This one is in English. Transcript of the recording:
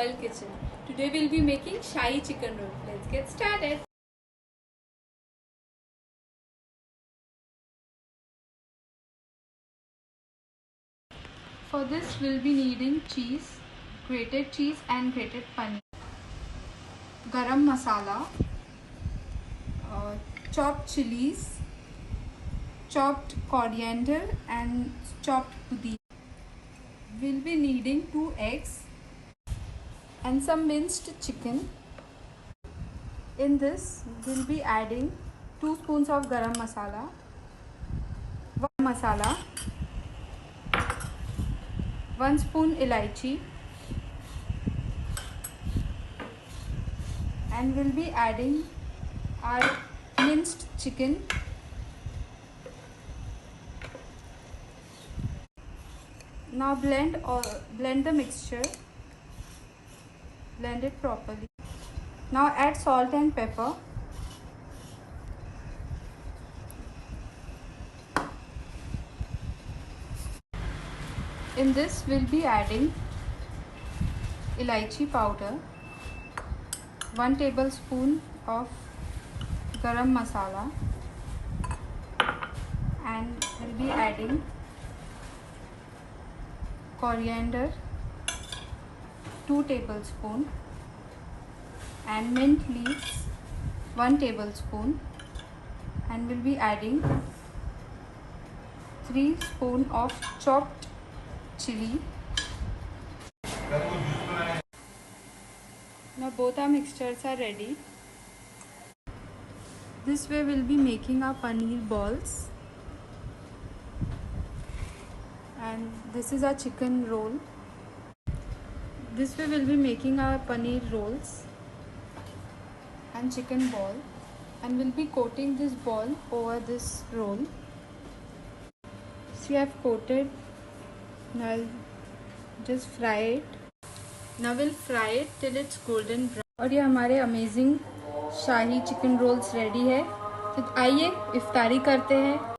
Royal Kitchen. Today we'll be making Shahi chicken roll. Let's get started. For this we'll be needing cheese, grated cheese and grated paneer, garam masala, chopped chilies, chopped coriander and chopped pudina. We'll be needing 2 eggs and some minced chicken. In this we'll be adding 2 spoons of garam masala, 1 spoon elaichi, and we'll be adding our minced chicken. Now blend the mixture. Blend it properly. Now add salt and pepper. In this we'll be adding elaichi powder, 1 tablespoon of garam masala, and we'll be adding coriander 2 tablespoons and mint leaves 1 tablespoon, and we'll be adding 3 spoons of chopped chili. Now both our mixtures are ready. This way we'll be making our paneer balls, and this is our chicken roll. This way we'll be making our paneer rolls and chicken ball, and we'll be coating this ball over this roll. See, I've coated. Now I'll just fry it. Now we'll fry it till it's golden brown. और ये हमारे amazing शाही chicken roles ready है। तो आइए इफ्तारी करते हैं।